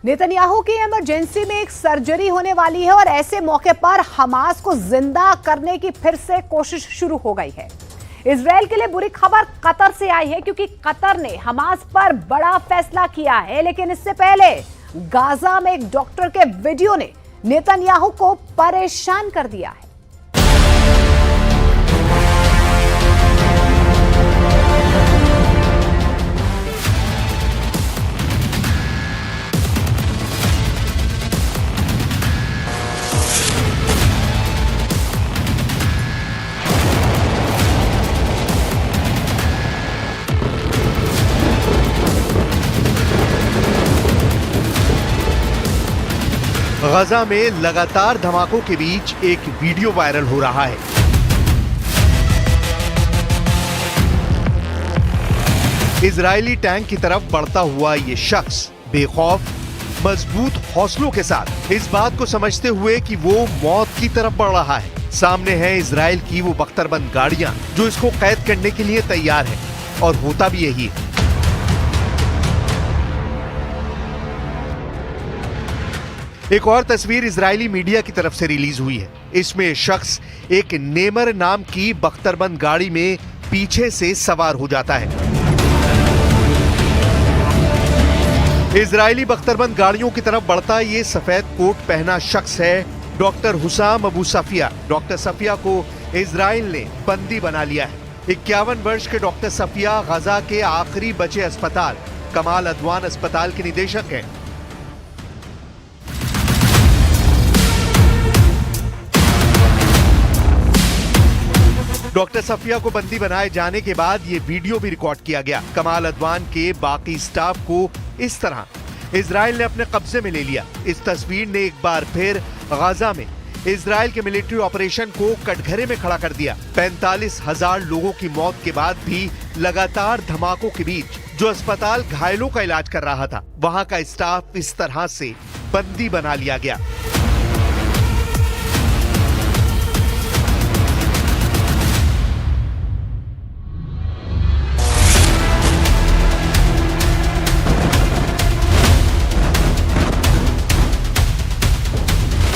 Netanyahu की emergency में एक सर्जरी होने वाली है और ऐसे मौके पर हमास को जिंदा करने की फिर से कोशिश शुरू हो गई है। इजरायल के लिए बुरी खबर कतर से आई है, क्योंकि कतर ने हमास पर बड़ा फैसला किया है। लेकिन इससे पहले गाजा में एक डॉक्टर के वीडियो ने नेतन्याहू को परेशान कर दिया है। गजा में लगातार धमाकों के बीच एक वीडियो वायरल हो रहा है। इजरायली टैंक की तरफ बढ़ता हुआ ये शख्स बेखौफ, मजबूत हौसलों के साथ इस बात को समझते हुए कि वो मौत की तरफ बढ़ रहा है। सामने है इजरायल की वो बख्तरबंद गाड़ियां जो इसको कैद करने के लिए तैयार है, और होता भी यही है। एक और तस्वीर इजरायली मीडिया की तरफ से रिलीज हुई है। इसमें शख्स एक नेमर नाम की बख्तरबंद गाड़ी में पीछे से सवार हो जाता है। इजरायली बख्तरबंद गाड़ियों की तरफ बढ़ता ये सफेद कोट पहना शख्स है डॉक्टर हुसाम अबू सफिया। डॉक्टर सफिया को इजराइल ने बंदी बना लिया है। 51 वर्ष के डॉक्टर सफिया गजा के आखिरी बचे अस्पताल कमाल अदवान अस्पताल के निदेशक हैं। डॉक्टर सफिया को बंदी बनाए जाने के बाद ये वीडियो भी रिकॉर्ड किया गया। कमाल अदवान के बाकी स्टाफ को इस तरह इजराइल ने अपने कब्जे में ले लिया। इस तस्वीर ने एक बार फिर गजा में इजराइल के मिलिट्री ऑपरेशन को कटघरे में खड़ा कर दिया। 45,000 लोगों की मौत के बाद भी लगातार धमाकों के बीच जो अस्पताल घायलों का इलाज कर रहा था, वहां का स्टाफ इस तरह से बंदी बना लिया गया।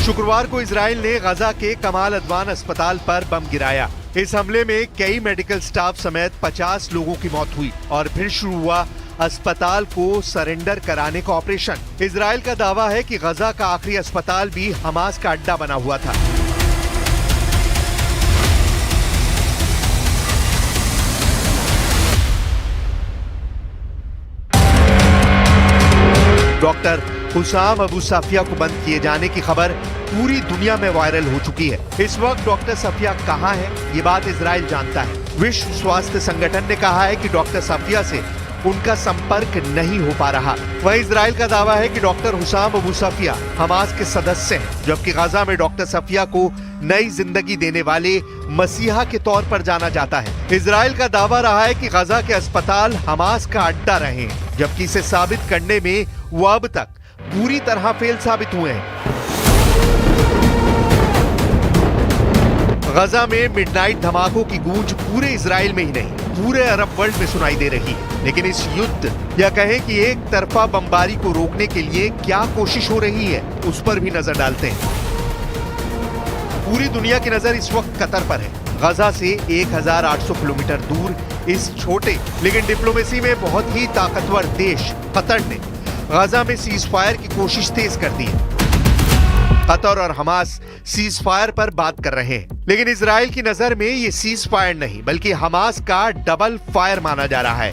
शुक्रवार को इजराइल ने गजा के कमाल अदवान अस्पताल पर बम गिराया। इस हमले में कई मेडिकल स्टाफ समेत 50 लोगों की मौत हुई और फिर शुरू हुआ अस्पताल को सरेंडर कराने का ऑपरेशन। इजराइल का दावा है कि गजा का आखिरी अस्पताल भी हमास का अड्डा बना हुआ था। डॉक्टर हुसाम अबू सफिया को बंद किए जाने की खबर पूरी दुनिया में वायरल हो चुकी है। इस वक्त डॉक्टर सफिया कहां है, ये बात इजराइल जानता है। विश्व स्वास्थ्य संगठन ने कहा है कि डॉक्टर सफिया से उनका संपर्क नहीं हो पा रहा। वहीं इजराइल का दावा है कि डॉक्टर हुसाम अबू सफिया हमास के सदस्य हैं, जबकि गजा में डॉक्टर सफिया को नई जिंदगी देने वाले मसीहा के तौर पर जाना जाता है। इजराइल का दावा रहा है कि गजा के अस्पताल हमास का अड्डा रहे हैं, जबकि इसे साबित करने में वो अब तक पूरी तरह फेल साबित हुए हैं। गजा में मिडनाइट धमाकों की गूंज पूरे इजराइल में ही नहीं, पूरे अरब वर्ल्ड में सुनाई दे रही है। लेकिन इस युद्ध या कहें कि एक तरफा बमबारी को रोकने के लिए क्या कोशिश हो रही है, उस पर भी नजर डालते हैं। पूरी दुनिया की नजर इस वक्त कतर पर है। गजा से 1800 किलोमीटर दूर इस छोटे लेकिन डिप्लोमेसी में बहुत ही ताकतवर देश कतर ने गजा में सीज फायर की कोशिश तेज कर दी है। कतर और हमास सीज फायर पर बात कर रहे हैं, लेकिन इजराइल की नजर में ये सीज फायर नहीं बल्कि हमास का डबल फायर माना जा रहा है।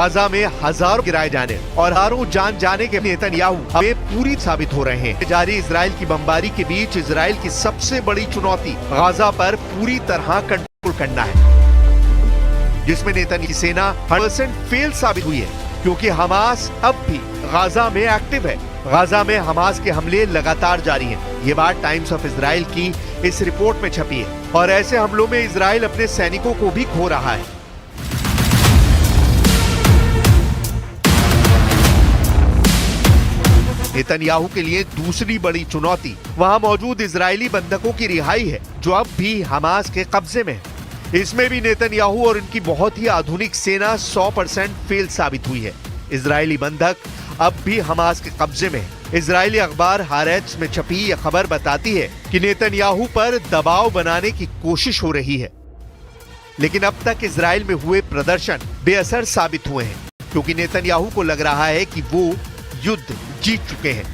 गजा में हजारों गिराए जाने और हजारों जान जाने के नेतन्याहू हमें पूरी साबित हो रहे हैं। जारी इजराइल की बमबारी के बीच इजराइल की सबसे बड़ी चुनौती गजा पर पूरी तरह कंट्रोल करना है। जिसमें नेतन्याहू की सेना 100% फेल साबित हुई है, क्योंकि हमास अब भी गाजा में एक्टिव है। गाजा में हमास के हमले लगातार जारी हैं। ये बात टाइम्स ऑफ इजराइल की इस रिपोर्ट में छपी है और ऐसे हमलों में इजराइल अपने सैनिकों को भी खो रहा है। नेतन्याहू के लिए दूसरी बड़ी चुनौती वहां मौजूद इजरायली बंधकों की रिहाई है, जो अब भी हमास के कब्जे में है। इसमें भी नेतन्याहू और इनकी बहुत ही आधुनिक सेना 100% फेल साबित हुई है। इजरायली बंधक अब भी हमास के कब्जे में है। इजरायली अखबार हारेट्स में छपी यह खबर बताती है कि नेतन्याहू पर दबाव बनाने की कोशिश हो रही है, लेकिन अब तक इजराइल में हुए प्रदर्शन बेअसर साबित हुए हैं, क्योंकि नेतन्याहू को लग रहा है कि वो युद्ध जीत चुके हैं।